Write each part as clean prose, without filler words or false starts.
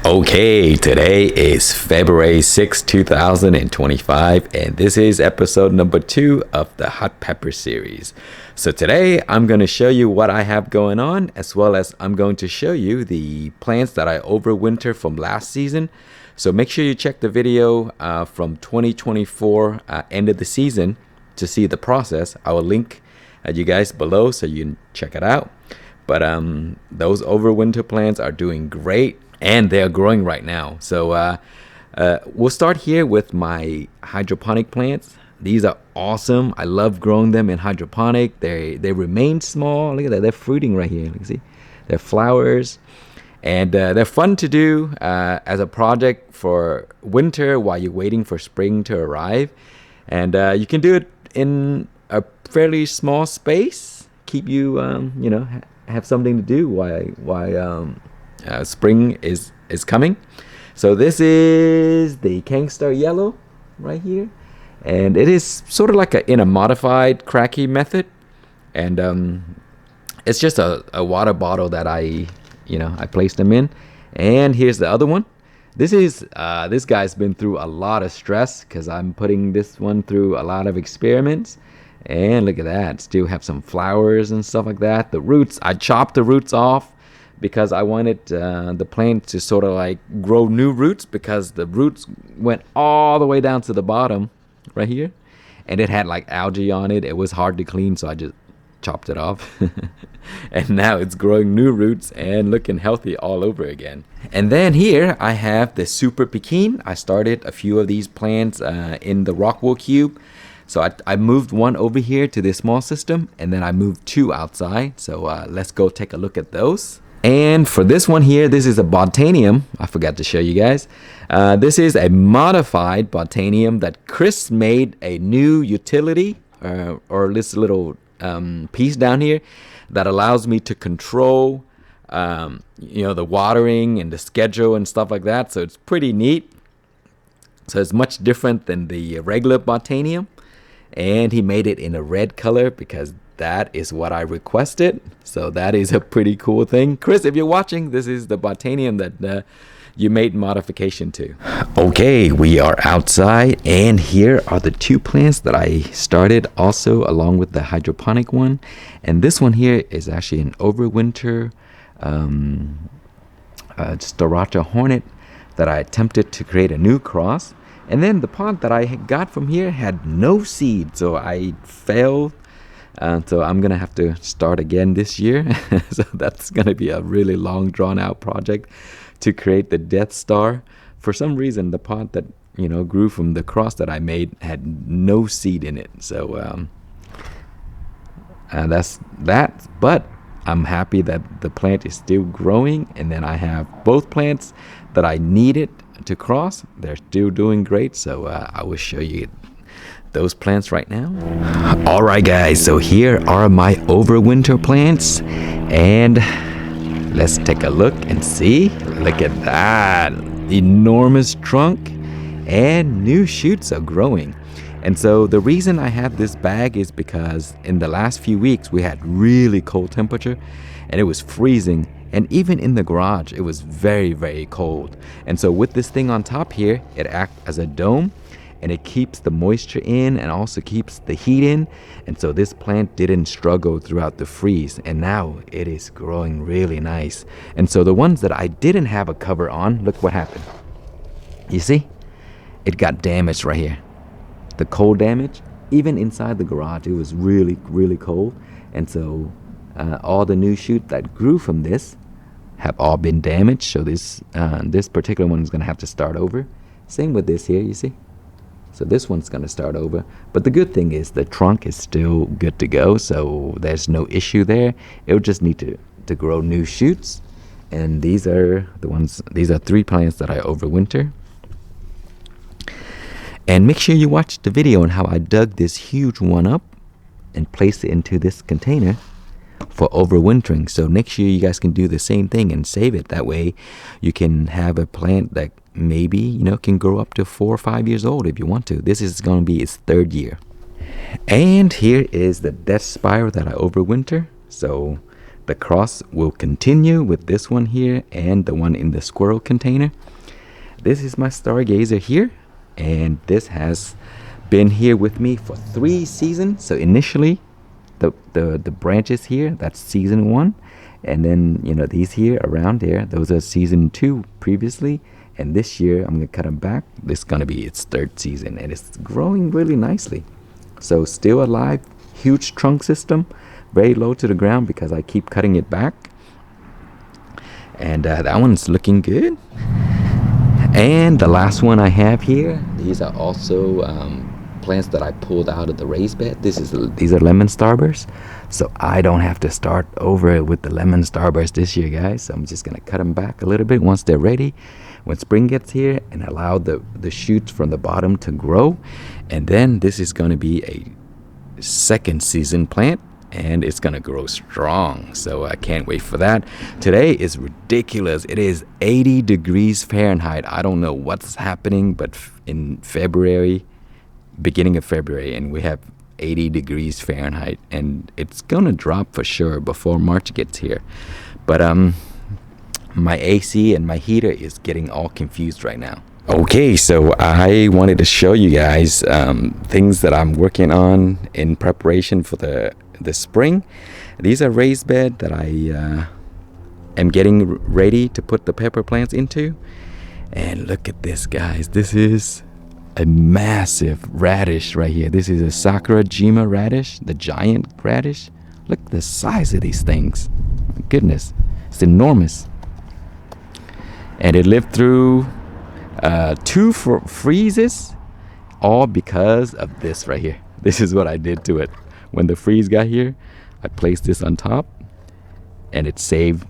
Okay, today is February 6, 2025, and this is episode number 2 of the Hot Pepper series. So today I'm going to show you what I have going on, as well as I'm going to show you the plants that I overwinter from last season. So make sure you check the video from 2024 end of the season to see the process. I will link you guys below so you can check it out. But those overwinter plants are doing great. And they're growing right now. So we'll start here with my hydroponic plants. These are awesome. I love growing them in hydroponic. They remain small. Look at that. They're fruiting right here. Look, see? They're flowers. And they're fun to do as a project for winter while you're waiting for spring to arrive. And you can do it in a fairly small space. Keep you, have something to do while spring is coming. So this is the KhangSta Yellow right here, and it is sort of like in a modified cracky method, and it's just a water bottle that I placed them in. And here's the other one. This guy's been through a lot of stress because I'm putting this one through a lot of experiments. And look at that, still have some flowers and stuff like that. The roots, I chopped the roots off because I wanted the plant to sort of like grow new roots, because the roots went all the way down to the bottom right here, and it had like algae on it. It was hard to clean, so I just chopped it off. And now it's growing new roots and looking healthy all over again. And then here I have the Super Pekin. I started a few of these plants in the Rockwool cube. So I moved one over here to this small system, and then I moved 2 outside. So let's go take a look at those. And for this one here, this is a botanium. I forgot to show you guys. This is a modified botanium that Chris made a new utility or this little piece down here that allows me to control the watering and the schedule and stuff like that. So it's pretty neat. So it's much different than the regular botanium. And he made it in a red color because that is what I requested. So that is a pretty cool thing. Chris, if you're watching, this is the botanium that you made modification to. Okay, we are outside, and here are the 2 plants that I started also along with the hydroponic one. And this one here is actually an overwinter StarRacha Hornet that I attempted to create a new cross. And then the pot that I got from here had no seed, so I failed. So I'm going to have to start again this year. So that's going to be a really long, drawn-out project to create the DeathStarr. For some reason, the pot that grew from the cross that I made had no seed in it. So that's that. But I'm happy that the plant is still growing. And then I have both plants that I needed to cross. They're still doing great. So I will show you those plants right now. All right, guys, so here are my overwinter plants, and let's take a look and see. Look at that enormous trunk, and new shoots are growing. And so the reason I have this bag is because in the last few weeks we had really cold temperature, and it was freezing. And even in the garage, it was very, very cold. And so with this thing on top here, it acts as a dome, and it keeps the moisture in and also keeps the heat in. And so this plant didn't struggle throughout the freeze, and now it is growing really nice. And so the ones that I didn't have a cover on, look what happened. You see? It got damaged right here. The cold damage, even inside the garage, it was really, really cold. And so all the new shoots that grew from this have all been damaged. So this particular one is going to have to start over. Same with this here, you see? So this one's going to start over. But the good thing is the trunk is still good to go, so there's no issue there. It'll just need to grow new shoots. And these are 3 plants that I overwinter. And make sure you watch the video on how I dug this huge one up and placed it into this container for overwintering. So next year you guys can do the same thing and save it. That way you can have a plant that maybe can grow up to 4 or 5 years old if you want to. This is going to be its 3rd year. And here is the death spiral that I overwinter. So The cross will continue with this one here and the one in the squirrel container. This is my stargazer here, and this has been here with me for 3 seasons. So initially, the branches here, that's season 1, and then these here around there, those are season 2 previously. And this year I'm gonna cut them back. This is gonna be its 3rd season, and it's growing really nicely. So still alive, huge trunk system, very low to the ground because I keep cutting it back. And that one's looking good. And the last one I have here, these are also plants that I pulled out of the raised bed. These are lemon starbursts, so I don't have to start over with the lemon starbursts this year, guys. So I'm just gonna cut them back a little bit once they're ready, when spring gets here, and allow the shoots from the bottom to grow. And then this is gonna be a 2nd season plant, and it's gonna grow strong, so I can't wait for that. Today is ridiculous. It is 80 degrees Fahrenheit. I don't know what's happening, but in February, beginning of February, and we have 80 degrees Fahrenheit, and it's gonna drop for sure before March gets here. But my AC and my heater is getting all confused right now. Okay, so I wanted to show you guys things that I'm working on in preparation for the spring. These are raised bed that I am getting ready to put the pepper plants into. And look at this, guys. This is a massive radish right here. This is a Sakurajima radish, the giant radish. Look at the size of these things. My goodness, it's enormous. And it lived through 2 freezes, all because of this right here. This is what I did to it. When the freeze got here, I placed this on top, and it saved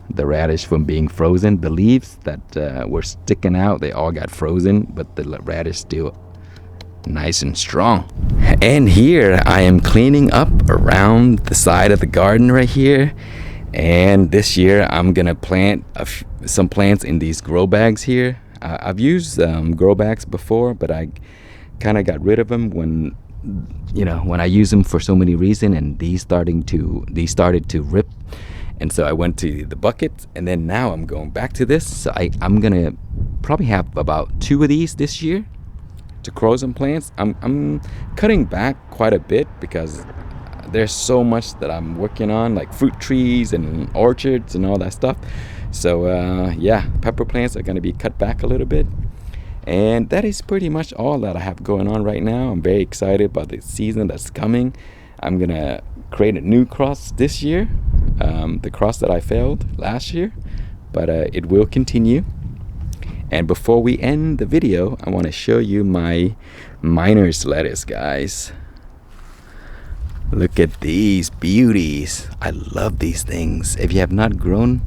the radish from being frozen. The leaves that were sticking out, they all got frozen, but the radish still nice and strong. And here I am cleaning up around the side of the garden right here. And this year I'm gonna plant some plants in these grow bags here. I've used grow bags before, but I kind of got rid of them when I use them for so many reasons, and these started to rip, and so I went to the buckets, and then now I'm going back to this. So I'm gonna probably have about 2 of these this year to grow some plants. I'm cutting back quite a bit because there's so much that I'm working on, like fruit trees and orchards and all that stuff. So yeah, pepper plants are going to be cut back a little bit. And that is pretty much all that I have going on right now. I'm very excited about the season that's coming. I'm going to create a new cross this year, the cross that I failed last year, but it will continue. And before we end the video, I want to show you my miner's lettuce, guys. Look at these beauties. I love these things. If you have not grown,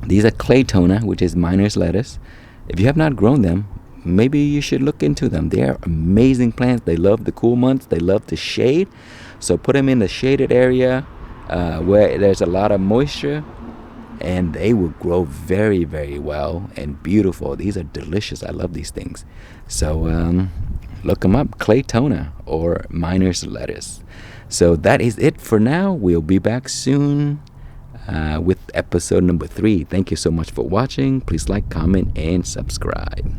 these are Claytona, which is miner's lettuce. If you have not grown them, maybe you should look into them. They are amazing plants. They love the cool months. They love the shade. So put them in the shaded area where there's a lot of moisture, and they will grow very, very well and beautiful. These are delicious. I love these things. So look them up, Claytona or miner's lettuce. So that is it for now. We'll be back soon with episode number 3. Thank you so much for watching. Please like, comment, and subscribe.